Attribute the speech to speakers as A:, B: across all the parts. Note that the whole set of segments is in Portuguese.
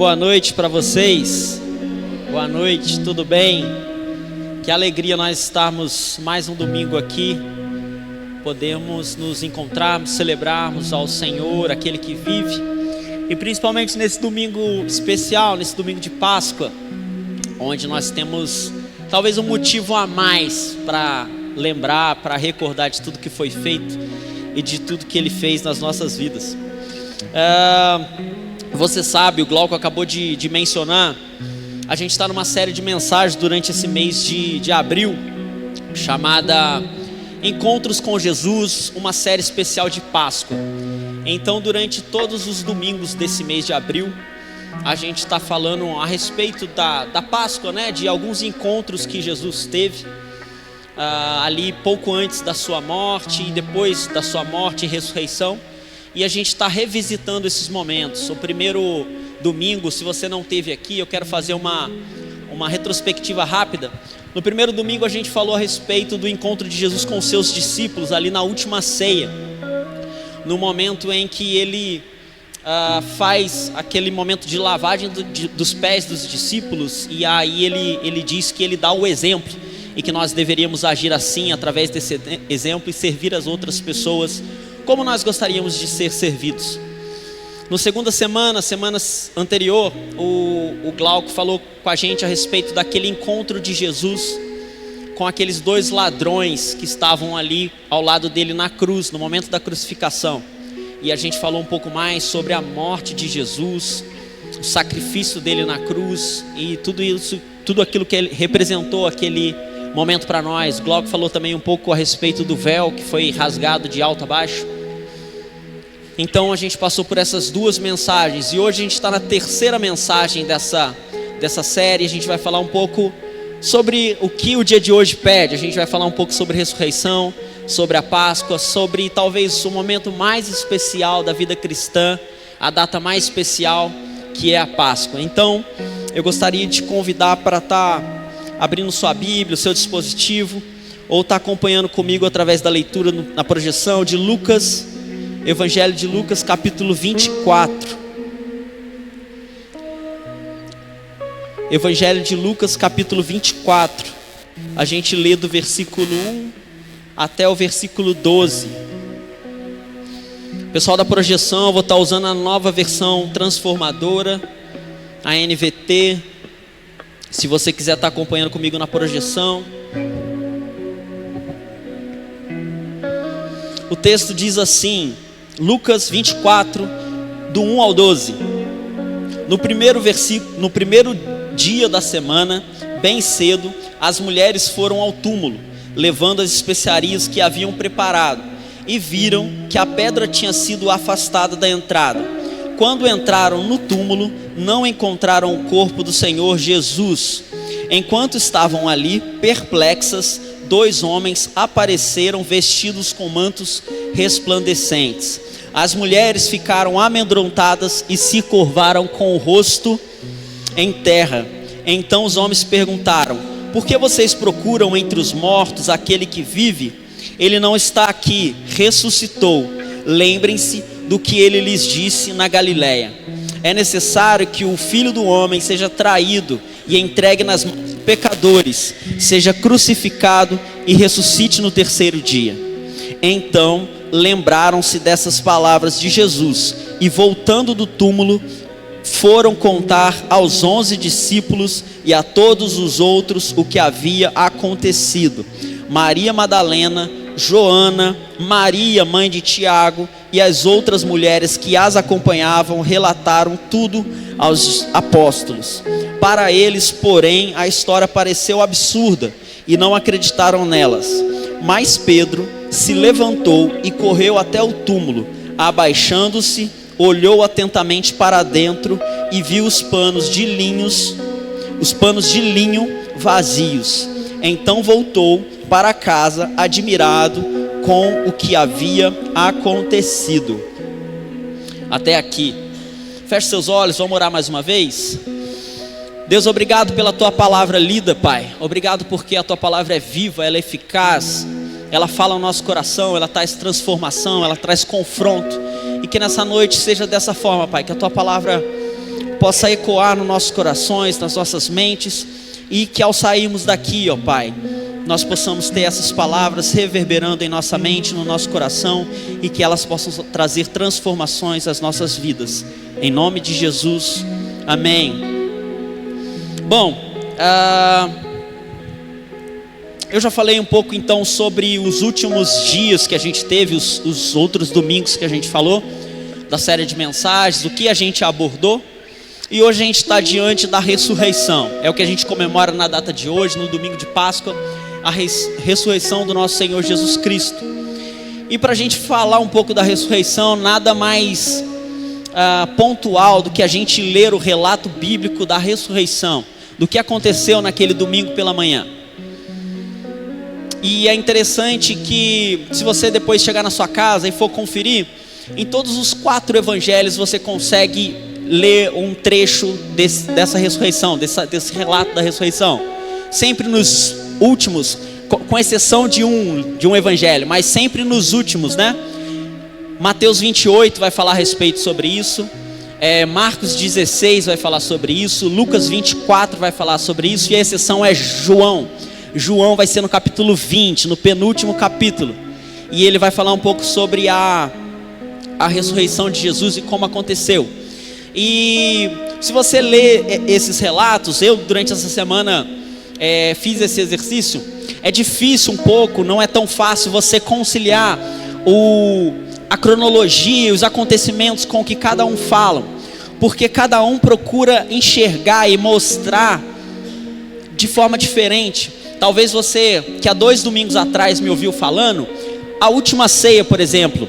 A: boa noite para vocês. Boa noite, tudo bem? Que alegria nós estarmos mais um domingo aqui. Podemos nos encontrarmos, celebrarmos ao Senhor, aquele que vive. E principalmente nesse domingo especial, nesse domingo de Páscoa, onde nós temos talvez um motivo a mais para lembrar, para recordar de tudo que foi feito e de tudo que Ele fez nas nossas vidas. Você sabe, o Glauco acabou de mencionar, a gente está numa série de mensagens durante esse mês de abril, chamada Encontros com Jesus, uma série especial de Páscoa. Então, durante todos os domingos desse mês de abril, a gente está falando a respeito da Páscoa, né? De alguns encontros que Jesus teve ali pouco antes da sua morte e depois da sua morte e ressurreição. E a gente está revisitando esses momentos. O primeiro domingo, se você não esteve aqui, eu quero fazer uma retrospectiva rápida. No primeiro domingo a gente falou a respeito do encontro de Jesus com os seus discípulos ali na última ceia, no momento em que ele faz aquele momento de lavagem dos pés dos discípulos, e aí ele diz que ele dá o exemplo e que nós deveríamos agir assim, através desse exemplo, e servir as outras pessoas como nós gostaríamos de ser servidos. No segunda semana anterior, o Glauco falou com a gente a respeito daquele encontro de Jesus com aqueles dois ladrões que estavam ali ao lado dele na cruz, no momento da crucificação. E a gente falou um pouco mais sobre a morte de Jesus, o sacrifício dele na cruz e tudo isso, tudo aquilo que ele representou aquele momento para nós. O Glauco falou também um pouco a respeito do véu que foi rasgado de alto a baixo. Então a gente passou por essas duas mensagens e hoje a gente está na terceira mensagem dessa série. A gente vai falar um pouco sobre o que o dia de hoje pede. A gente vai falar um pouco sobre ressurreição, sobre a Páscoa, sobre talvez o momento mais especial da vida cristã, a data mais especial, que é a Páscoa. Então eu gostaria de te convidar para estar abrindo sua Bíblia, o seu dispositivo, ou estar acompanhando comigo através da leitura na projeção de Lucas, Evangelho de Lucas, capítulo 24. Evangelho de Lucas, capítulo 24. A gente lê do versículo 1 até o versículo 12. Pessoal da projeção, eu vou estar usando a nova versão transformadora, a NVT. Se você quiser estar acompanhando comigo na projeção. O texto diz assim, Lucas 24, do 1 ao 12. No primeiro dia da semana, bem cedo, as mulheres foram ao túmulo, levando as especiarias que haviam preparado, e viram que a pedra tinha sido afastada da entrada. Quando entraram no túmulo, não encontraram o corpo do Senhor Jesus. Enquanto estavam ali, perplexas, dois homens apareceram vestidos com mantos resplandecentes. As mulheres ficaram amedrontadas e se curvaram com o rosto em terra. Então os homens perguntaram: por que vocês procuram entre os mortos aquele que vive? Ele não está aqui, ressuscitou. Lembrem-se do que ele lhes disse na Galileia. É necessário que o Filho do Homem seja traído e entregue nas mãos dos pecadores, seja crucificado e ressuscite no terceiro dia. Então lembraram-se dessas palavras de Jesus e, voltando do túmulo, foram contar aos 11 discípulos e a todos os outros o que havia acontecido. Maria Madalena, Joana, Maria, mãe de Tiago, e as outras mulheres que as acompanhavam relataram tudo aos apóstolos. Para eles, porém, a história pareceu absurda e não acreditaram nelas. Mas Pedro se levantou e correu até o túmulo. Abaixando-se, olhou atentamente para dentro e viu os panos de linho vazios. Então voltou para casa, admirado com o que havia acontecido. Até aqui. Feche seus olhos, vamos orar mais uma vez. Deus, obrigado pela tua palavra lida, Pai. Obrigado porque a tua palavra é viva, ela é eficaz, ela fala ao nosso coração, ela traz transformação, ela traz confronto. E que nessa noite seja dessa forma, Pai, que a tua palavra possa ecoar nos nossos corações, nas nossas mentes, e que ao sairmos daqui, ó Pai, nós possamos ter essas palavras reverberando em nossa mente, no nosso coração, e que elas possam trazer transformações às nossas vidas. Em nome de Jesus, amém. Bom, eu já falei um pouco então sobre os últimos dias que a gente teve, os outros domingos que a gente falou, da série de mensagens, o que a gente abordou. E hoje a gente está diante da ressurreição. É o que a gente comemora na data de hoje, no domingo de Páscoa, a ressurreição do nosso Senhor Jesus Cristo. E para a gente falar um pouco da ressurreição, nada mais pontual do que a gente ler o relato bíblico da ressurreição, do que aconteceu naquele domingo pela manhã. E é interessante que, se você depois chegar na sua casa e for conferir, em todos os 4 evangelhos você consegue ler um trecho dessa ressurreição, desse relato da ressurreição. Sempre nos últimos, com exceção de um evangelho, mas sempre nos últimos, né? Mateus 28 vai falar a respeito sobre isso, Marcos 16 vai falar sobre isso, Lucas 24 vai falar sobre isso, e a exceção é João. João vai ser no capítulo 20, no penúltimo capítulo, e ele vai falar um pouco sobre a ressurreição de Jesus e como aconteceu. E se você ler esses relatos, eu durante essa semana fiz esse exercício. É difícil um pouco, não é tão fácil você conciliar a cronologia, os acontecimentos com o que cada um fala, porque cada um procura enxergar e mostrar de forma diferente. Talvez você, que há 2 domingos atrás me ouviu falando, a última ceia, por exemplo,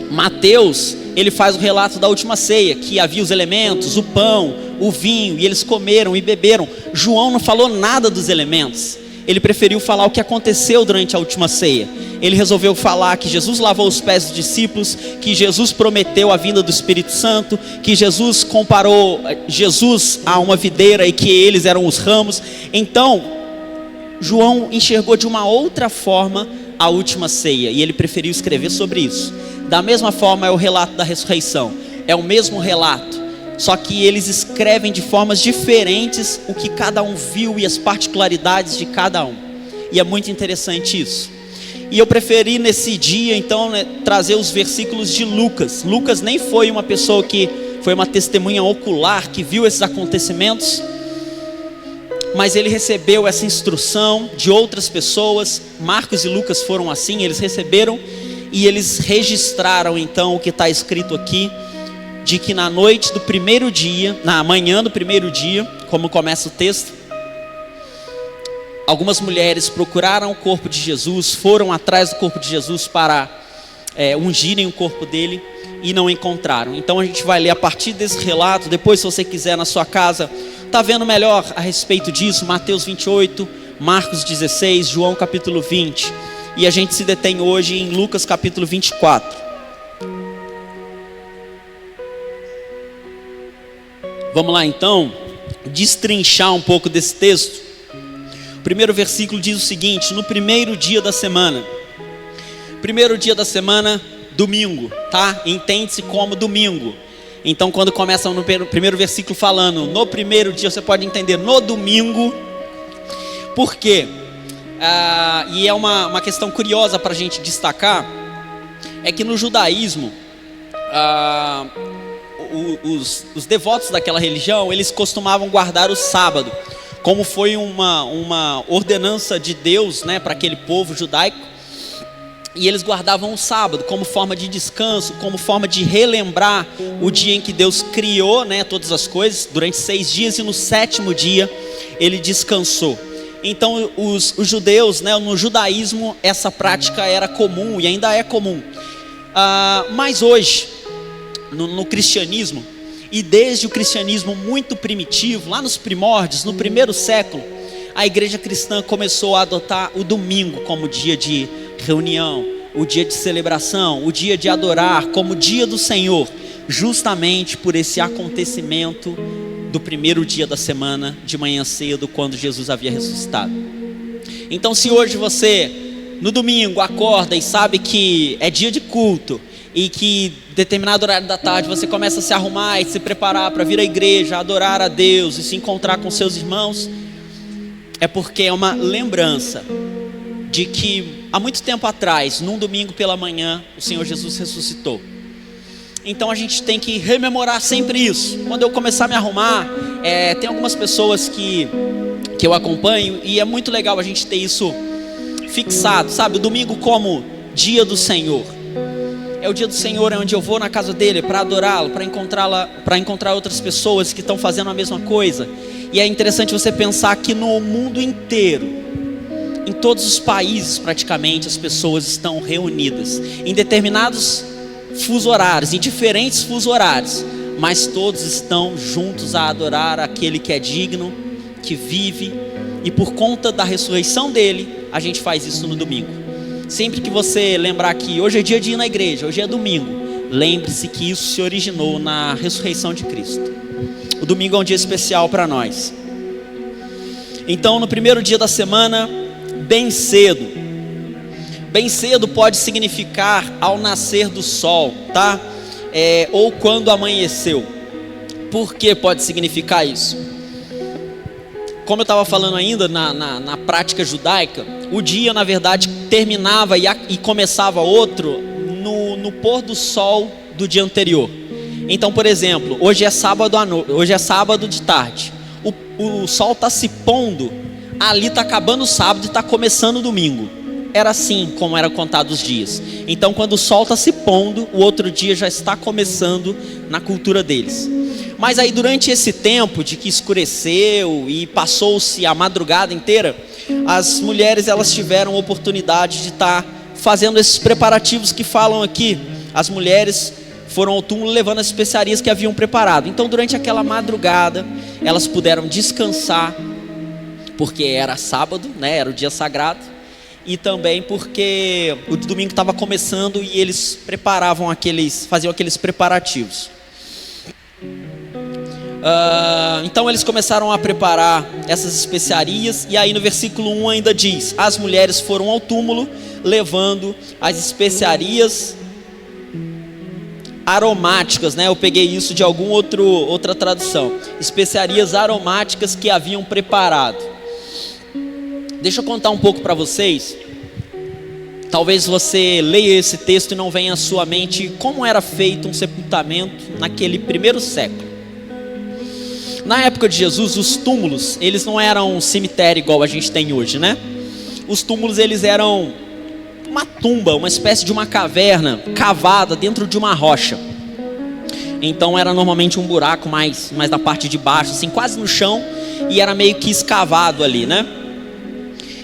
A: Mateus, ele faz o relato da última ceia, que havia os elementos, o pão, o vinho, e eles comeram e beberam. João não falou nada dos elementos, ele preferiu falar o que aconteceu durante a última ceia. Ele resolveu falar que Jesus lavou os pés dos discípulos, que Jesus prometeu a vinda do Espírito Santo, que Jesus comparou Jesus a uma videira e que eles eram os ramos. Então, João enxergou de uma outra forma a última ceia, e ele preferiu escrever sobre isso. Da mesma forma é o relato da ressurreição, é o mesmo relato, só que eles escrevem de formas diferentes o que cada um viu e as particularidades de cada um, e é muito interessante isso. E eu preferi nesse dia então trazer os versículos de Lucas. Lucas nem foi uma pessoa que foi uma testemunha ocular que viu esses acontecimentos, mas ele recebeu essa instrução de outras pessoas. Marcos e Lucas foram assim, eles receberam e eles registraram então o que está escrito aqui, de que na noite do primeiro dia, na manhã do primeiro dia, como começa o texto, algumas mulheres procuraram o corpo de Jesus, foram atrás do corpo de Jesus para ungirem o corpo dele e não encontraram. Então a gente vai ler a partir desse relato. Depois, se você quiser na sua casa, está vendo melhor a respeito disso, Mateus 28, Marcos 16, João capítulo 20. E a gente se detém hoje em Lucas capítulo 24. Vamos lá então, destrinchar um pouco desse texto. O primeiro versículo diz o seguinte: no primeiro dia da semana. Primeiro dia da semana, domingo, tá? Entende-se como domingo. Então quando começa no primeiro versículo falando no primeiro dia, você pode entender no domingo. Por quê? E é uma questão curiosa para a gente destacar, é que no judaísmo, os devotos daquela religião, eles costumavam guardar o sábado, como foi uma ordenança de Deus, né, para aquele povo judaico, e eles guardavam o sábado como forma de descanso, como forma de relembrar o dia em que Deus criou, né, todas as coisas, durante 6 dias, e no 7º dia ele descansou. Então os judeus, né, no judaísmo, essa prática era comum e ainda é comum. Mas hoje, no cristianismo, e desde o cristianismo muito primitivo, lá nos primórdios, no 1º século, a igreja cristã começou a adotar o domingo como dia de reunião, o dia de celebração, o dia de adorar, como dia do Senhor, justamente por esse acontecimento do primeiro dia da semana, de manhã cedo, quando Jesus havia ressuscitado. Então, se hoje você, no domingo, acorda e sabe que é dia de culto, e que determinado horário da tarde você começa a se arrumar e se preparar para vir à igreja, adorar a Deus e se encontrar com seus irmãos, é porque é uma lembrança de que há muito tempo atrás, num domingo pela manhã, o Senhor Jesus ressuscitou. Então a gente tem que rememorar sempre isso. Quando eu começar a me arrumar, tem algumas pessoas que eu acompanho, e é muito legal a gente ter isso fixado, sabe? O domingo como dia do Senhor. É o dia do Senhor, é onde eu vou na casa dele para adorá-lo, para encontrar outras pessoas que estão fazendo a mesma coisa. E é interessante você pensar que no mundo inteiro, em todos os países praticamente, as pessoas estão reunidas em determinados fuso horários, em diferentes fuso horários, mas todos estão juntos a adorar aquele que é digno, que vive, e por conta da ressurreição dele, a gente faz isso no domingo. Sempre que você lembrar que hoje é dia de ir na igreja, hoje é domingo, lembre-se que isso se originou na ressurreição de Cristo. O domingo é um dia especial para nós. Então, no primeiro dia da semana, bem cedo. Bem cedo pode significar ao nascer do sol, tá? Ou quando amanheceu. Por que pode significar isso? Como eu estava falando ainda na prática judaica, o dia na verdade terminava e começava outro no pôr do sol do dia anterior. Então, por exemplo, hoje é sábado de tarde. O sol está se pondo, ali está acabando o sábado e está começando o domingo. Era assim como eram contados os dias. Então, quando o sol está se pondo, o outro dia já está começando na cultura deles. Mas aí durante esse tempo de que escureceu e passou-se a madrugada inteira, as mulheres elas tiveram a oportunidade de estar fazendo esses preparativos que falam aqui. As mulheres foram ao túmulo levando as especiarias que haviam preparado. Então durante aquela madrugada elas puderam descansar, porque era sábado, né? Era o dia sagrado, e também porque o domingo estava começando e eles faziam aqueles preparativos. Então eles começaram a preparar essas especiarias, e aí no versículo 1 ainda diz: as mulheres foram ao túmulo levando as especiarias aromáticas, né? Eu peguei isso de outra tradução, especiarias aromáticas que haviam preparado. Deixa eu contar um pouco para vocês. Talvez você leia esse texto e não venha à sua mente como era feito um sepultamento naquele primeiro século. Na época de Jesus, os túmulos, eles não eram um cemitério igual a gente tem hoje, né? Os túmulos, eles eram uma tumba, uma espécie de uma caverna cavada dentro de uma rocha. Então era normalmente um buraco mais na parte de baixo, assim, quase no chão, e era meio que escavado ali, né?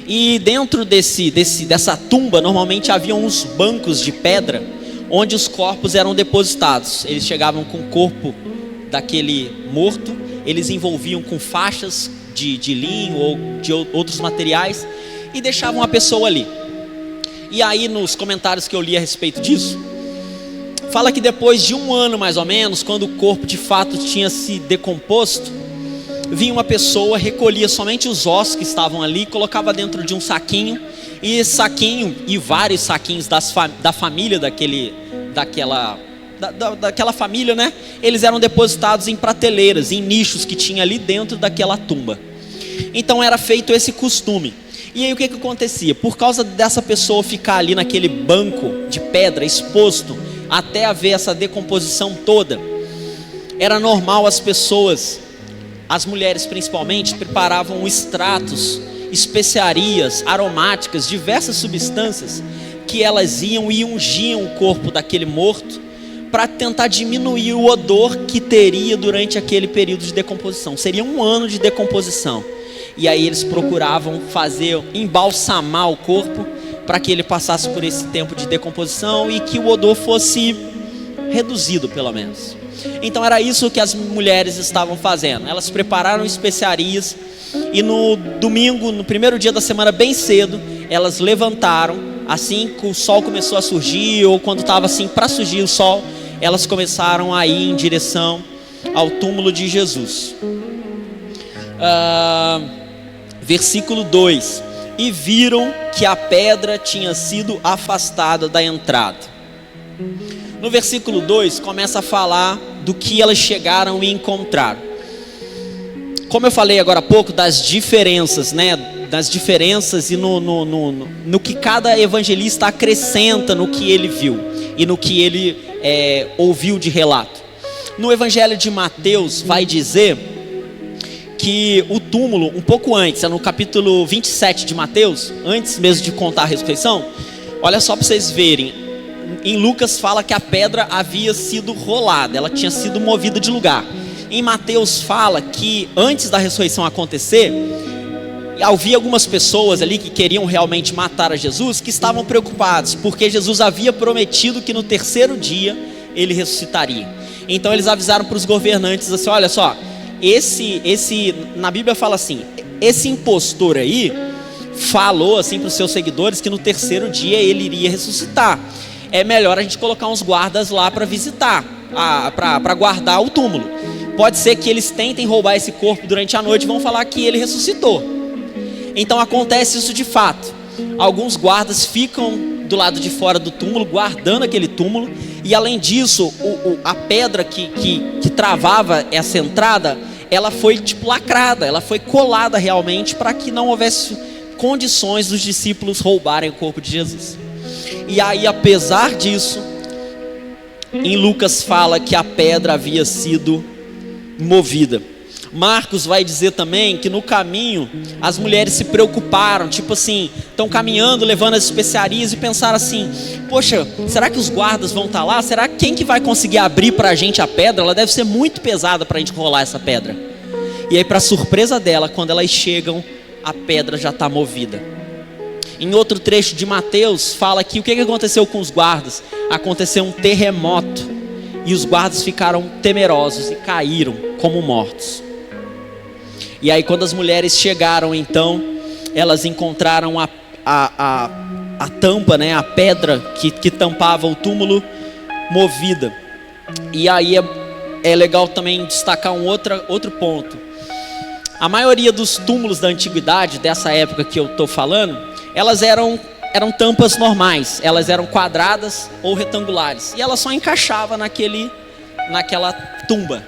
A: E dentro dessa tumba, normalmente havia uns bancos de pedra, onde os corpos eram depositados. Eles chegavam com o corpo daquele morto, eles envolviam com faixas de linho ou de outros materiais e deixavam a pessoa ali. E aí nos comentários que eu li a respeito disso, fala que depois de 1 ano mais ou menos, quando o corpo de fato tinha se decomposto, vinha uma pessoa, recolhia somente os ossos que estavam ali, colocava dentro de um saquinho, e esse saquinho e vários saquinhos da família daquela família, né? Eles eram depositados em prateleiras, em nichos que tinha ali dentro daquela tumba. Então era feito esse costume. E aí o que acontecia? Por causa dessa pessoa ficar ali naquele banco de pedra exposto até haver essa decomposição toda, era normal as pessoas, as mulheres principalmente, preparavam extratos, especiarias aromáticas, diversas substâncias que elas iam e ungiam o corpo daquele morto para tentar diminuir o odor que teria durante aquele período de decomposição. Seria 1 ano de decomposição. E aí eles procuravam embalsamar o corpo para que ele passasse por esse tempo de decomposição e que o odor fosse reduzido pelo menos. Então era isso que as mulheres estavam fazendo. Elas prepararam especiarias e no domingo, no primeiro dia da semana, bem cedo, elas levantaram. Assim que o sol começou a surgir, ou quando estava assim para surgir o sol, elas começaram a ir em direção ao túmulo de Jesus. Versículo 2: e viram que a pedra tinha sido afastada da entrada. No versículo 2 começa a falar do que elas chegaram e encontraram. Como eu falei agora há pouco, das diferenças, né? Das diferenças e no que cada evangelista acrescenta no que ele viu e no que ele ouviu de relato. No Evangelho de Mateus vai dizer que o túmulo, um pouco antes, no capítulo 27 de Mateus, antes mesmo de contar a ressurreição, olha só para vocês verem, em Lucas fala que a pedra havia sido rolada, ela tinha sido movida de lugar. Em Mateus fala que antes da ressurreição acontecer, havia algumas pessoas ali que queriam realmente matar a Jesus, que estavam preocupados, porque Jesus havia prometido que no terceiro dia ele ressuscitaria. Então eles avisaram para os governantes assim, olha só, na Bíblia fala assim, esse impostor aí falou assim para os seus seguidores que no terceiro dia ele iria ressuscitar. É melhor a gente colocar uns guardas lá para visitar, para guardar o túmulo. Pode ser que eles tentem roubar esse corpo durante a noite e vão falar que ele ressuscitou. Então acontece isso de fato. Alguns guardas ficam do lado de fora do túmulo, guardando aquele túmulo. E além disso, a pedra que travava essa entrada, ela foi tipo lacrada, ela foi colada realmente para que não houvesse condições dos discípulos roubarem o corpo de Jesus. E aí, apesar disso, em Lucas fala que a pedra havia sido movida. Marcos vai dizer também que no caminho as mulheres se preocuparam, tipo assim, estão caminhando, levando as especiarias e pensaram assim, poxa, será que os guardas vão estar lá? Será que quem que vai conseguir abrir para a gente a pedra? Ela deve ser muito pesada para a gente rolar essa pedra. E aí, para surpresa dela, quando elas chegam, a pedra já está movida. Em outro trecho de Mateus fala que o que aconteceu com os guardas? Aconteceu um terremoto e os guardas ficaram temerosos e caíram como mortos. E aí, quando as mulheres chegaram, então, elas encontraram a tampa, né, a pedra que tampava o túmulo movida. E aí é legal também destacar um outro ponto. A maioria dos túmulos da antiguidade, dessa época que eu estou falando, elas eram tampas normais, elas eram quadradas ou retangulares. E ela só encaixava naquela tumba.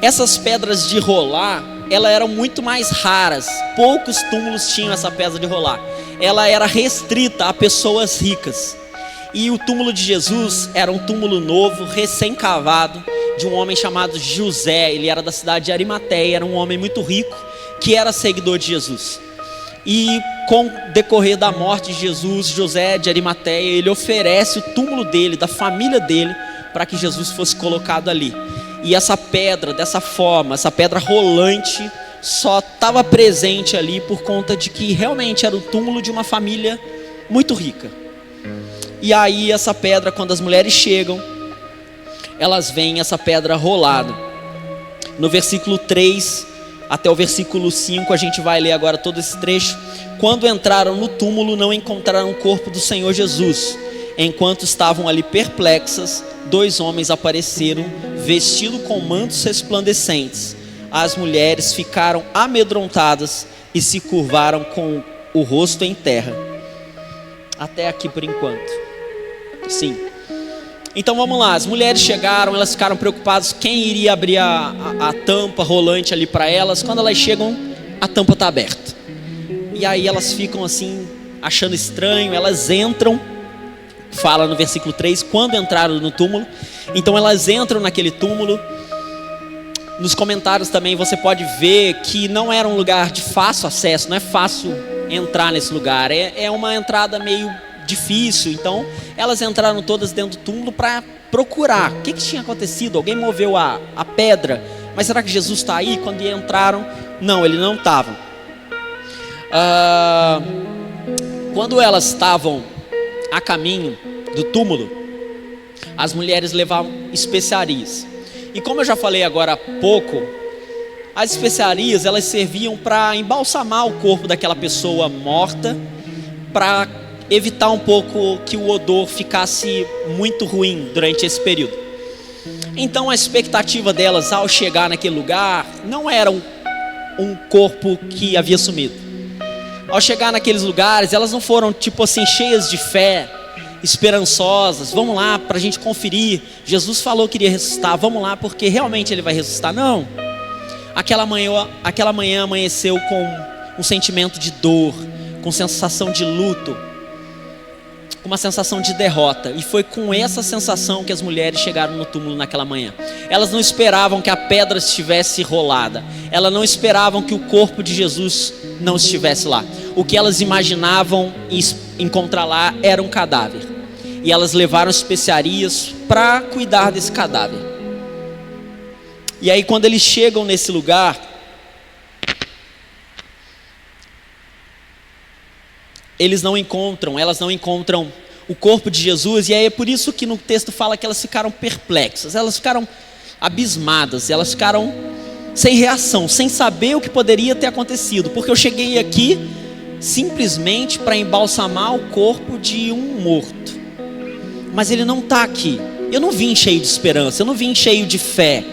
A: Essas pedras de rolar, elas eram muito mais raras. Poucos túmulos tinham essa pedra de rolar. Ela era restrita a pessoas ricas. E o túmulo de Jesus era um túmulo novo, recém-cavado, de um homem chamado José. Ele era da cidade de Arimateia, era um homem muito rico, que era seguidor de Jesus. E com o decorrer da morte de Jesus, José de Arimateia, ele oferece o túmulo dele, da família dele, para que Jesus fosse colocado ali. E essa pedra, dessa forma, essa pedra rolante, só estava presente ali por conta de que realmente era o túmulo de uma família muito rica. E aí essa pedra, quando as mulheres chegam, elas veem essa pedra rolada. No versículo 3 até o versículo 5, a gente vai ler agora todo esse trecho. Quando entraram no túmulo, não encontraram o corpo do Senhor Jesus. Enquanto estavam ali perplexas, 2 homens apareceram, vestidos com mantos resplandecentes. As mulheres ficaram amedrontadas e se curvaram com o rosto em terra. Até aqui por enquanto. Sim. Então vamos lá, as mulheres chegaram, elas ficaram preocupadas quem iria abrir a tampa rolante ali para elas. Quando elas chegam, a tampa está aberta. E aí elas ficam assim, achando estranho, elas entram, fala no versículo 3, quando entraram no túmulo. Então elas entram naquele túmulo. Nos comentários também você pode ver que não era um lugar de fácil acesso, não é fácil entrar nesse lugar, é uma entrada meio difícil. Então elas entraram todas dentro do túmulo para procurar o que tinha acontecido. Alguém moveu a pedra, mas será que Jesus está aí? Quando entraram, não, ele não estava. Quando elas estavam a caminho do túmulo, as mulheres levavam especiarias. E como eu já falei agora há pouco, as especiarias elas serviam para embalsamar o corpo daquela pessoa morta, para evitar um pouco que o odor ficasse muito ruim durante esse período. Então a expectativa delas ao chegar naquele lugar não era um corpo que havia sumido. Ao chegar naqueles lugares, elas não foram tipo assim cheias de fé, esperançosas, vamos lá para a gente conferir, Jesus falou que iria ressuscitar, vamos lá porque realmente ele vai ressuscitar. Não, aquela manhã amanheceu com um sentimento de dor, com sensação de luto, com uma sensação de derrota. E foi com essa sensação que as mulheres chegaram no túmulo naquela manhã. Elas não esperavam que a pedra estivesse rolada, elas não esperavam que o corpo de Jesus não estivesse lá. O que elas imaginavam encontrar lá era um cadáver, e elas levaram especiarias para cuidar desse cadáver. E aí quando eles chegam nesse lugar, elas não encontram o corpo de Jesus. E aí é por isso que no texto fala que elas ficaram perplexas, elas ficaram abismadas, elas ficaram sem reação, sem saber o que poderia ter acontecido. Porque eu cheguei aqui simplesmente para embalsamar o corpo de um morto, mas ele não está aqui. Eu não vim cheio de esperança, eu não vim cheio de fé.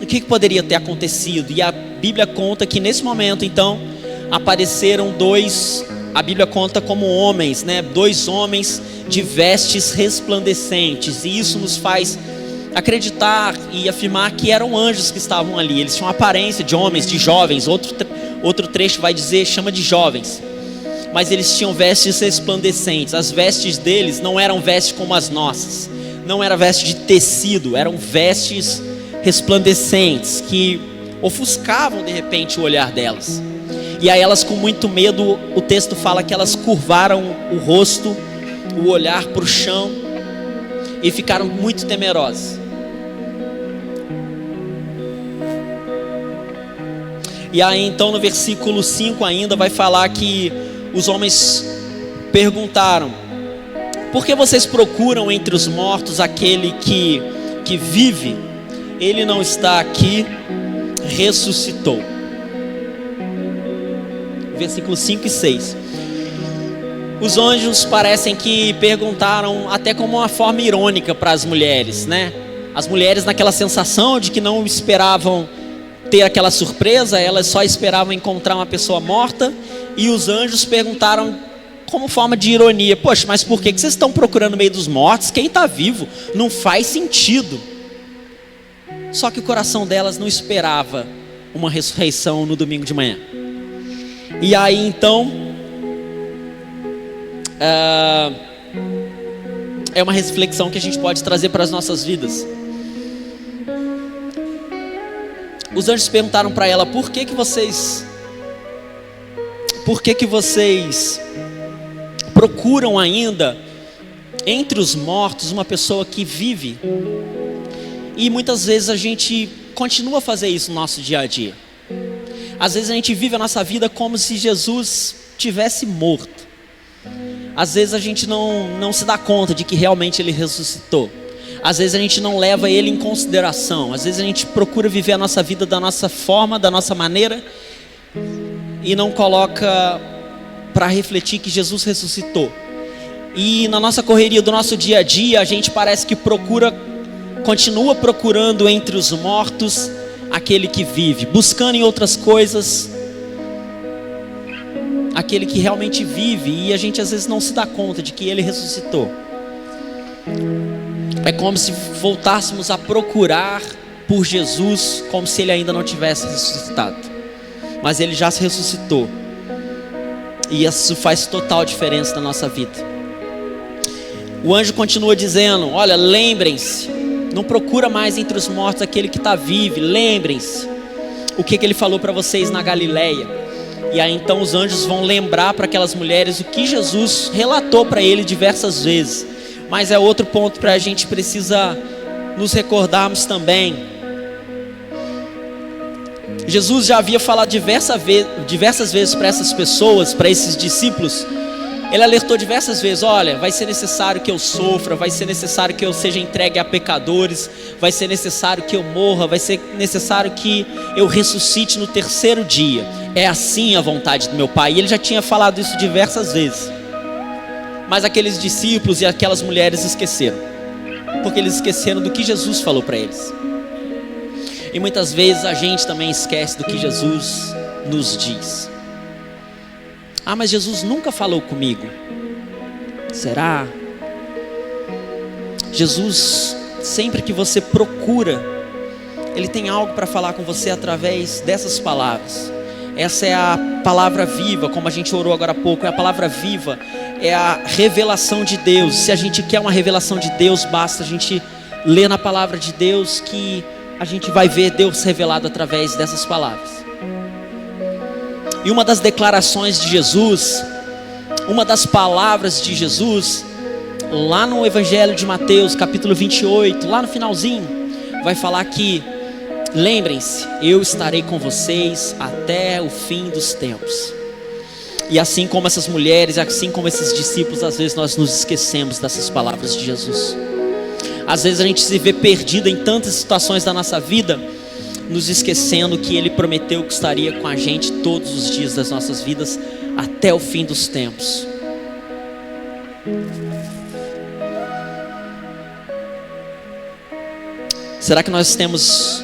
A: O que poderia ter acontecido? E a Bíblia conta que nesse momento então apareceram a Bíblia conta como homens, né? 2 homens de vestes resplandecentes, e isso nos faz acreditar e afirmar que eram anjos que estavam ali. Eles tinham aparência de homens, de jovens. Outro trecho vai dizer, chama de jovens, mas eles tinham vestes resplandecentes. As vestes deles não eram vestes como as nossas, não era veste de tecido, eram vestes resplandecentes que ofuscavam de repente o olhar delas. E aí elas, com muito medo, o texto fala que elas curvaram o rosto, o olhar para o chão, e ficaram muito temerosas. E aí então no versículo 5 ainda vai falar que os homens perguntaram: por que vocês procuram entre os mortos aquele que vive? Ele não está aqui, ressuscitou. Versículos 5 e 6. Os anjos parecem que perguntaram até como uma forma irônica para as mulheres, né? As mulheres, naquela sensação de que não esperavam ter aquela surpresa, elas só esperavam encontrar uma pessoa morta, e os anjos perguntaram como forma de ironia: poxa, mas por que vocês estão procurando no meio dos mortos? Quem está vivo? Não faz sentido. Só que o coração delas não esperava uma ressurreição no domingo de manhã. E aí então é uma reflexão que a gente pode trazer para as nossas vidas. Os anjos perguntaram para ela: por que vocês procuram ainda entre os mortos uma pessoa que vive? E muitas vezes a gente continua a fazer isso no nosso dia a dia. Às vezes a gente vive a nossa vida como se Jesus tivesse morto. Às vezes a gente não se dá conta de que realmente ele ressuscitou. Às vezes a gente não leva ele em consideração. Às vezes a gente procura viver a nossa vida da nossa forma, da nossa maneira, e não coloca para refletir que Jesus ressuscitou. E na nossa correria do nosso dia a dia, a gente parece que continua procurando entre os mortos aquele que vive, buscando em outras coisas aquele que realmente vive, e a gente às vezes não se dá conta de que ele ressuscitou. É como se voltássemos a procurar por Jesus como se ele ainda não tivesse ressuscitado, mas ele já se ressuscitou, e isso faz total diferença na nossa vida. O anjo continua dizendo: olha, lembrem-se, não procura mais entre os mortos aquele que está vivo. Lembrem-se o que ele falou para vocês na Galileia. E aí então os anjos vão lembrar para aquelas mulheres o que Jesus relatou para ele diversas vezes. Mas é outro ponto para a gente precisa nos recordarmos também. Jesus já havia falado diversas vezes para essas pessoas, para esses discípulos. Ele alertou diversas vezes: olha, vai ser necessário que eu sofra, vai ser necessário que eu seja entregue a pecadores, vai ser necessário que eu morra, vai ser necessário que eu ressuscite no 3º dia. É assim a vontade do meu Pai. E ele já tinha falado isso diversas vezes. Mas aqueles discípulos e aquelas mulheres esqueceram, porque eles esqueceram do que Jesus falou para eles. E muitas vezes a gente também esquece do que Jesus nos diz. Ah, mas Jesus nunca falou comigo. Será? Jesus, sempre que você procura, Ele tem algo para falar com você através dessas palavras. Essa é a palavra viva, como a gente orou agora há pouco. É a palavra viva, é a revelação de Deus. Se a gente quer uma revelação de Deus, basta a gente ler na palavra de Deus, que a gente vai ver Deus revelado através dessas palavras. E uma das declarações de Jesus, uma das palavras de Jesus, lá no Evangelho de Mateus, capítulo 28, lá no finalzinho, vai falar que: lembrem-se, eu estarei com vocês até o fim dos tempos. E assim como essas mulheres, assim como esses discípulos, às vezes nós nos esquecemos dessas palavras de Jesus. Às vezes a gente se vê perdido em tantas situações da nossa vida, nos esquecendo que Ele prometeu que estaria com a gente todos os dias das nossas vidas, até o fim dos tempos. Será que nós temos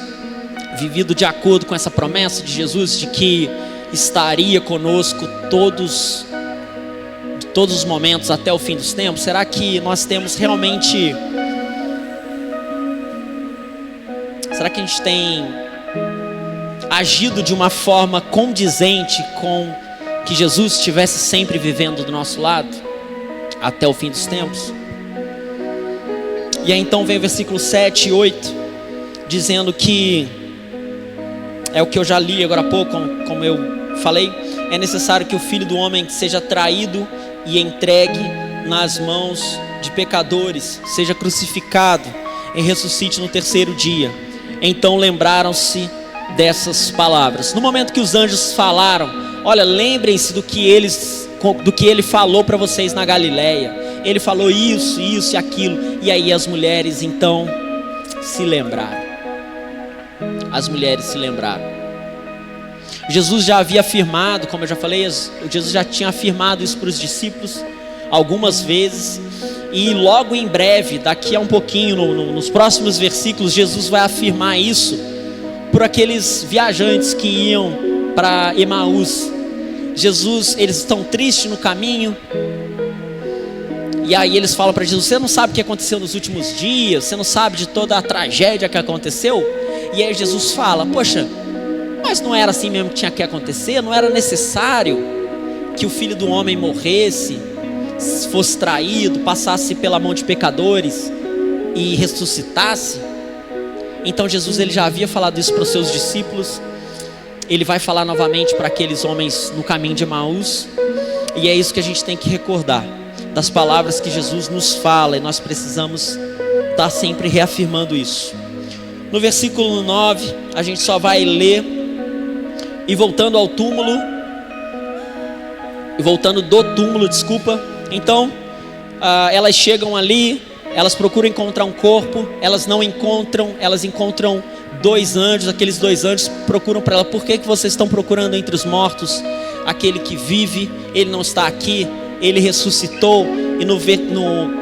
A: vivido de acordo com essa promessa de Jesus, de que estaria conosco todos os momentos até o fim dos tempos? Será que nós temos realmente... Será que a gente tem agido de uma forma condizente com que Jesus estivesse sempre vivendo do nosso lado até o fim dos tempos? E aí então vem o versículo 7 e 8, dizendo que é o que eu já li agora há pouco, como eu falei: é necessário que o Filho do Homem seja traído e entregue nas mãos de pecadores, seja crucificado e ressuscite no terceiro dia. Então lembraram-se dessas palavras. No momento que os anjos falaram: olha, lembrem-se do que ele falou para vocês na Galileia. Ele falou isso, isso e aquilo. E aí as mulheres então se lembraram. As mulheres se lembraram. Jesus já havia afirmado, como eu já falei, Jesus já tinha afirmado isso para os discípulos algumas vezes. E logo em breve, daqui a um pouquinho, nos próximos versículos, Jesus vai afirmar isso por aqueles viajantes que iam para Emaús. Eles estão tristes no caminho. E aí eles falam para Jesus: você não sabe o que aconteceu nos últimos dias? Você não sabe de toda a tragédia que aconteceu? E aí Jesus fala: poxa, mas não era assim mesmo que tinha que acontecer? Não era necessário que o Filho do Homem morresse, fosse traído, passasse pela mão de pecadores e ressuscitasse? Então Jesus, ele já havia falado isso para os seus discípulos. Ele vai falar novamente para aqueles homens no caminho de Emaús. E é isso que a gente tem que recordar, das palavras que Jesus nos fala, e nós precisamos estar sempre reafirmando isso. No versículo 9, a gente só vai ler: e voltando ao túmulo, então elas chegam ali, elas procuram encontrar um corpo, elas não encontram, elas encontram 2 anjos. Aqueles 2 anjos procuram para ela: por que vocês estão procurando entre os mortos aquele que vive? Ele não está aqui, ele ressuscitou. E no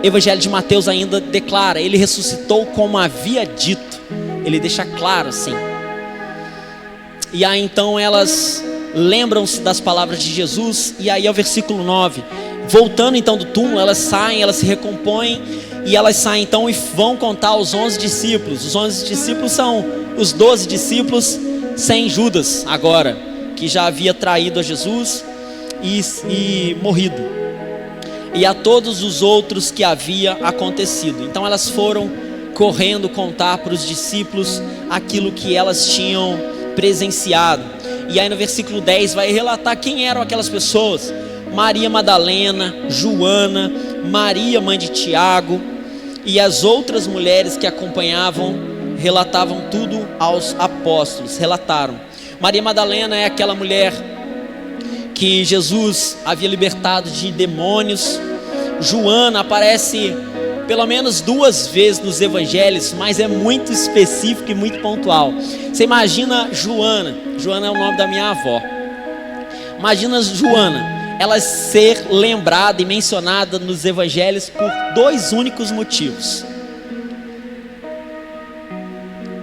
A: Evangelho de Mateus ainda declara: ele ressuscitou como havia dito. Ele deixa claro assim. E aí então elas lembram-se das palavras de Jesus. E aí é o versículo 9: voltando então do túmulo, elas saem, elas se recompõem. E elas saem então e vão contar aos 11 discípulos. Os 11 discípulos são os 12 discípulos sem Judas agora, que já havia traído a Jesus e morrido. E a todos os outros que havia acontecido. Então elas foram correndo contar para os discípulos aquilo que elas tinham presenciado. E aí no versículo 10 vai relatar quem eram aquelas pessoas: Maria Madalena, Joana, Maria mãe de Tiago e as outras mulheres que acompanhavam. Relatavam tudo aos apóstolos. Maria Madalena é aquela mulher que Jesus havia libertado de demônios. Joana aparece pelo menos 2 vezes nos evangelhos, mas é muito específico e muito pontual. Você imagina Joana é o nome da minha avó. Imagina Joana, ela ser lembrada e mencionada nos evangelhos por 2 únicos motivos.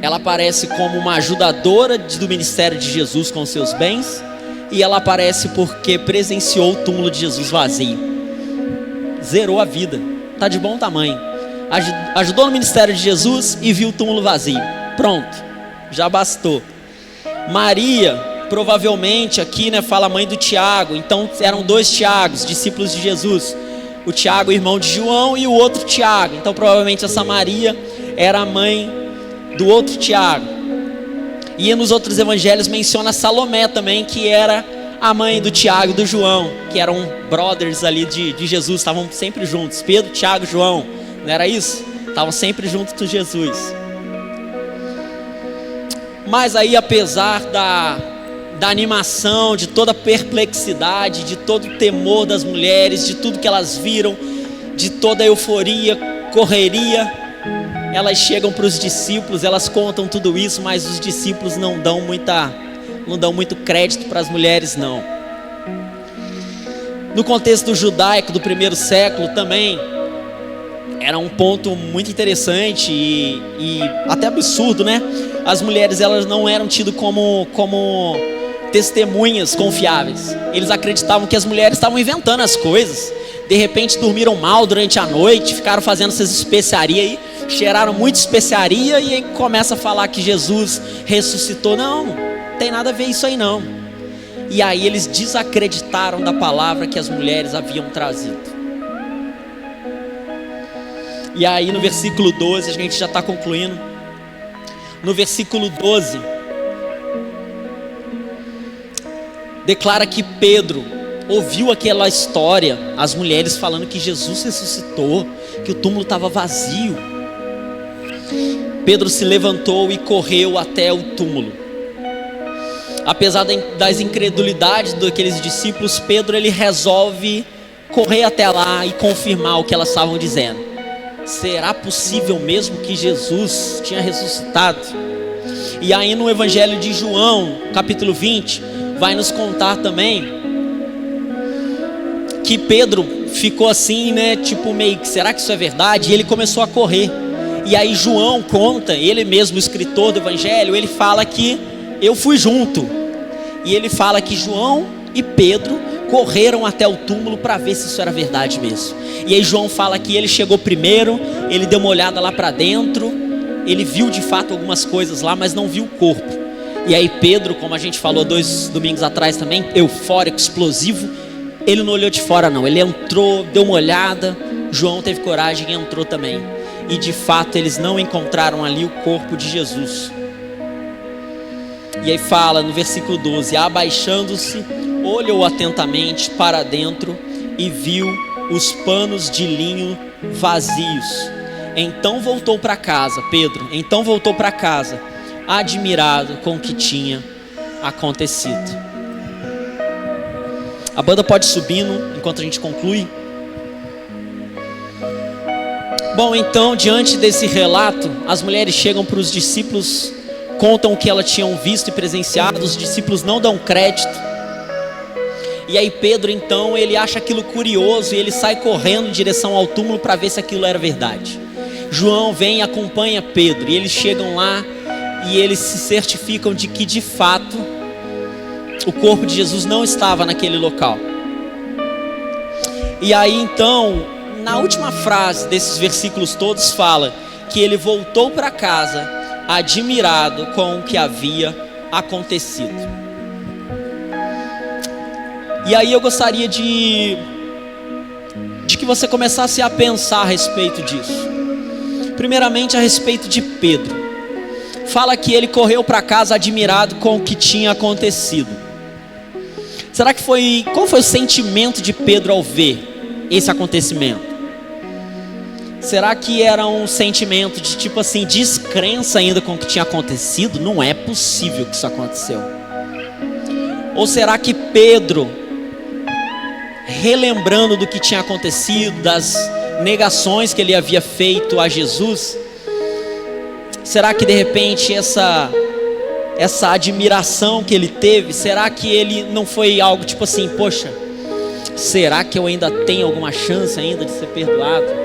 A: Ela aparece como uma ajudadora do ministério de Jesus com seus bens, e ela aparece porque presenciou o túmulo de Jesus vazio. Zerou a vida, tá de bom tamanho. ajudou no ministério de Jesus e viu o túmulo vazio. Pronto, já bastou. Maria, provavelmente aqui, né, fala mãe do Tiago. Então eram 2 Tiagos, discípulos de Jesus. O Tiago, irmão de João, e o outro Tiago. Então provavelmente essa Maria era a mãe do outro Tiago. E nos outros evangelhos menciona Salomé também, que era a mãe do Tiago e do João, que eram brothers ali de Jesus, estavam sempre juntos. Pedro, Tiago, João, não era isso? Estavam sempre juntos com Jesus. Mas aí, apesar da animação, de toda a perplexidade, de todo o temor das mulheres, de tudo que elas viram, de toda a euforia, correria, elas chegam para os discípulos, elas contam tudo isso, mas os discípulos não dão muito crédito para as mulheres, não. No contexto judaico do primeiro século também, era um ponto muito interessante e até absurdo, né? As mulheres, elas não eram tidas como testemunhas confiáveis. Eles acreditavam que as mulheres estavam inventando as coisas. De repente dormiram mal durante a noite, ficaram fazendo essas especiarias aí, cheiraram muito especiaria e aí começa a falar que Jesus ressuscitou. Não tem nada a ver isso aí não. E aí eles desacreditaram da palavra que as mulheres haviam trazido. E aí no versículo 12, a gente já está concluindo. No versículo 12, declara que Pedro ouviu aquela história, as mulheres falando que Jesus ressuscitou, que o túmulo estava vazio. Pedro se levantou e correu até o túmulo. Apesar das incredulidades daqueles discípulos, Pedro ele resolve correr até lá e confirmar o que elas estavam dizendo. Será possível mesmo que Jesus tinha ressuscitado? E aí no Evangelho de João, capítulo 20, vai nos contar também que Pedro ficou assim, né, tipo meio que, será que isso é verdade? E ele começou a correr. E aí João conta, ele mesmo, o escritor do Evangelho, ele fala que eu fui junto. E ele fala que João e Pedro correram até o túmulo para ver se isso era verdade mesmo. E aí João fala que ele chegou primeiro, ele deu uma olhada lá para dentro, ele viu de fato algumas coisas lá, mas não viu o corpo. E aí Pedro, como a gente falou 2 domingos atrás também, eufórico, explosivo, ele não olhou de fora não, ele entrou, deu uma olhada. João teve coragem e entrou também. E de fato eles não encontraram ali o corpo de Jesus. E aí fala no versículo 12, abaixando-se, olhou atentamente para dentro e viu os panos de linho vazios. Então voltou para casa, Pedro, então voltou para casa, admirado com o que tinha acontecido. A banda pode ir subindo enquanto a gente conclui. Bom, então, diante desse relato, as mulheres chegam para os discípulos, contam o que elas tinham visto e presenciado. Os discípulos não dão crédito. E aí Pedro, então, ele acha aquilo curioso e ele sai correndo em direção ao túmulo para ver se aquilo era verdade. João vem e acompanha Pedro, e eles chegam lá e eles se certificam de que de fato o corpo de Jesus não estava naquele local. E aí então, na última frase desses versículos todos, fala que ele voltou para casa admirado com o que havia acontecido. E aí eu gostaria de que você começasse a pensar a respeito disso. Primeiramente a respeito de Pedro. Fala que ele correu para casa admirado com o que tinha acontecido. Será que qual foi o sentimento de Pedro ao ver esse acontecimento? Será que era um sentimento de tipo assim, descrença ainda com o que tinha acontecido? Não é possível que isso aconteceu. Ou será que Pedro, relembrando do que tinha acontecido, das negações que ele havia feito a Jesus, será que de repente essa admiração que ele teve, será que ele não foi algo tipo assim, poxa, será que eu ainda tenho alguma chance ainda de ser perdoado?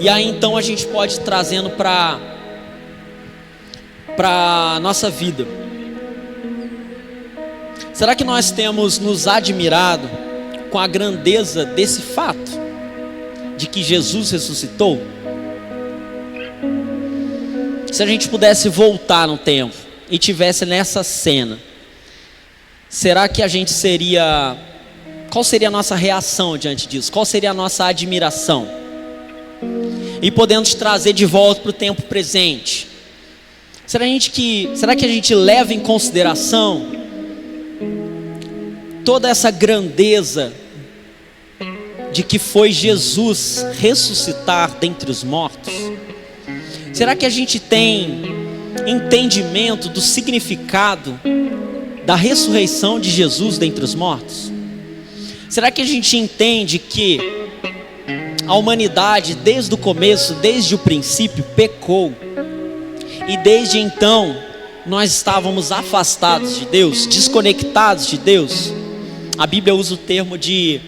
A: E aí então a gente pode ir trazendo para a nossa vida. Será que nós temos nos admirado com a grandeza desse fato, de que Jesus ressuscitou? Se a gente pudesse voltar no tempo e tivesse nessa cena, será que a gente seria... Qual seria a nossa reação diante disso? Qual seria a nossa admiração? E podendo te trazer de volta para o tempo presente, será que a gente leva em consideração toda essa grandeza de que foi Jesus ressuscitar dentre os mortos? Será que a gente tem entendimento do significado da ressurreição de Jesus dentre os mortos? Será que a gente entende que a humanidade desde o começo, desde o princípio, pecou, e desde então nós estávamos afastados de Deus, desconectados de Deus? A Bíblia usa o termo de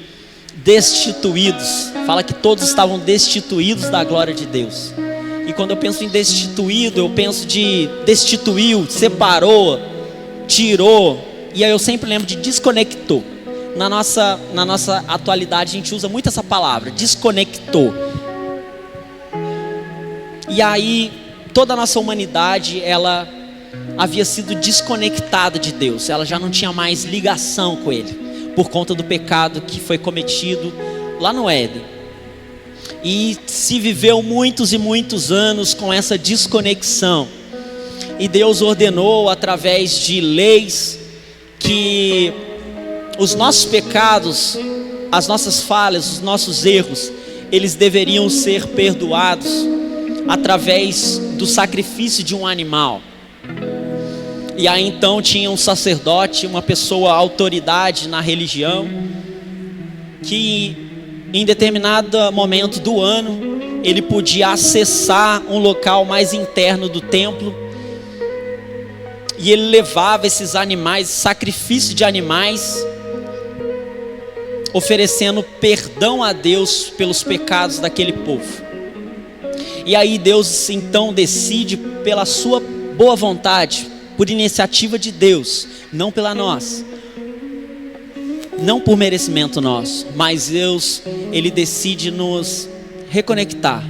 A: destituídos, fala que todos estavam destituídos da glória de Deus. E quando eu penso em destituído, eu penso de destituiu, separou, tirou, e aí eu sempre lembro de desconectou. Na nossa atualidade a gente usa muito essa palavra, desconectou. E aí toda a nossa humanidade, ela havia sido desconectada de Deus, ela já não tinha mais ligação com Ele, por conta do pecado que foi cometido lá no Éden. E se viveu muitos e muitos anos com essa desconexão, e Deus ordenou através de leis que os nossos pecados, as nossas falhas, os nossos erros, eles deveriam ser perdoados através do sacrifício de um animal. E aí então tinha um sacerdote, uma pessoa, autoridade na religião, que em determinado momento do ano ele podia acessar um local mais interno do templo, e ele levava esses animais, sacrifício de animais, oferecendo perdão a Deus pelos pecados daquele povo. E aí Deus então decide, pela sua boa vontade, por iniciativa de Deus, não pela nossa, não por merecimento nosso, mas Deus, Ele decide nos reconectar,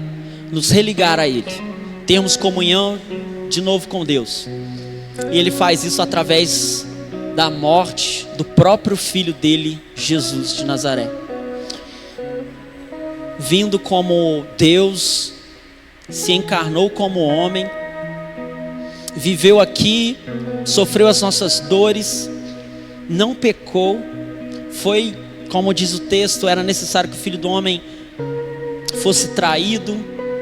A: nos religar a Ele, termos comunhão de novo com Deus. E Ele faz isso através da morte do próprio Filho dele, Jesus de Nazaré. Vindo como Deus, se encarnou como homem, viveu aqui, sofreu as nossas dores, não pecou. Foi, como diz o texto, era necessário que o Filho do Homem fosse traído,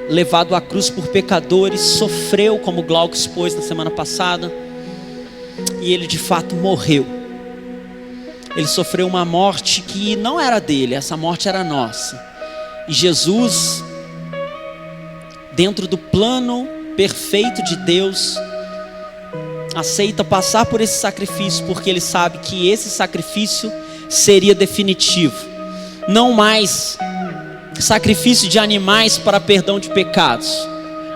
A: levado à cruz por pecadores, sofreu, como Glauco expôs na semana passada, e ele de fato morreu. Ele sofreu uma morte que não era dele, essa morte era nossa. E Jesus, dentro do plano perfeito de Deus, aceita passar por esse sacrifício, porque ele sabe que esse sacrifício seria definitivo. Não mais sacrifício de animais para perdão de pecados,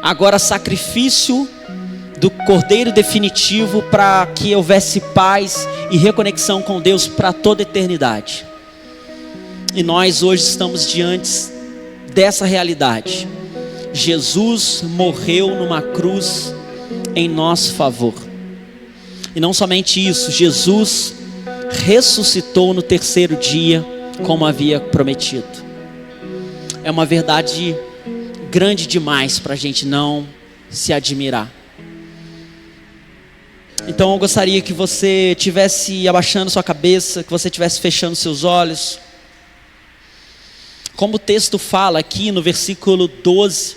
A: agora sacrifício do Cordeiro definitivo, para que houvesse paz e reconexão com Deus para toda a eternidade. E nós hoje estamos diante dessa realidade. Jesus morreu numa cruz em nosso favor. E não somente isso, Jesus ressuscitou no terceiro dia, como havia prometido. É uma verdade grande demais para a gente não se admirar. Então eu gostaria que você estivesse abaixando sua cabeça, que você estivesse fechando seus olhos. Como o texto fala aqui no versículo 12,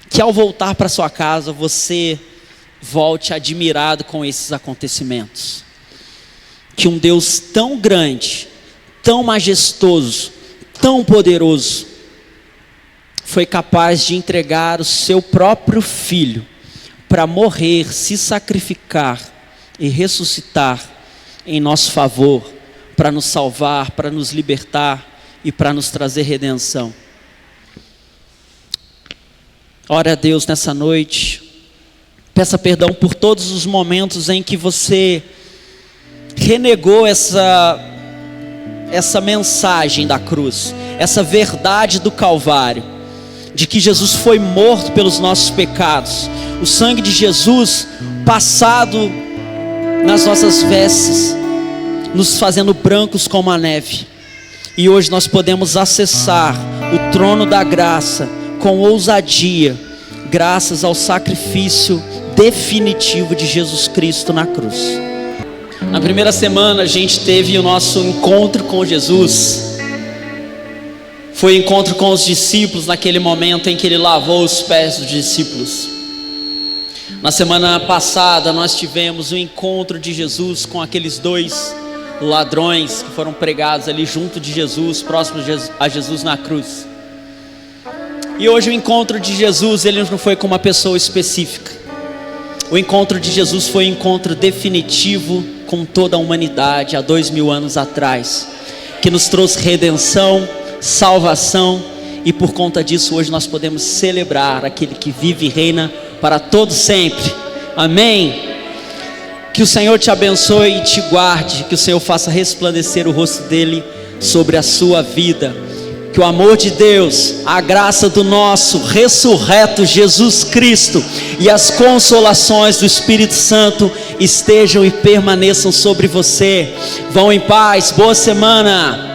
A: que ao voltar para sua casa, você volte admirado com esses acontecimentos. Que um Deus tão grande, tão majestoso, tão poderoso, foi capaz de entregar o seu próprio Filho para morrer, se sacrificar e ressuscitar em nosso favor, para nos salvar, para nos libertar e para nos trazer redenção. Ore a Deus nessa noite, peça perdão por todos os momentos em que você renegou essa essa mensagem da cruz, essa verdade do Calvário, de que Jesus foi morto pelos nossos pecados, o sangue de Jesus passado nas nossas vestes, nos fazendo brancos como a neve. E hoje nós podemos acessar o trono da graça com ousadia, graças ao sacrifício definitivo de Jesus Cristo na cruz. Na primeira semana a gente teve o nosso encontro com Jesus. Foi o encontro com os discípulos, naquele momento em que ele lavou os pés dos discípulos. Na semana passada nós tivemos o encontro de Jesus com aqueles 2 ladrões que foram pregados ali junto de Jesus, próximos a Jesus na cruz. E hoje o encontro de Jesus, ele não foi com uma pessoa específica. O encontro de Jesus foi um encontro definitivo com toda a humanidade há 2000 anos atrás, que nos trouxe redenção, salvação, e por conta disso hoje nós podemos celebrar aquele que vive e reina para todo sempre. Amém? Que o Senhor te abençoe e te guarde, que o Senhor faça resplandecer o rosto dele sobre a sua vida. Que o amor de Deus, a graça do nosso ressurreto Jesus Cristo e as consolações do Espírito Santo estejam e permaneçam sobre você. Vão em paz, boa semana.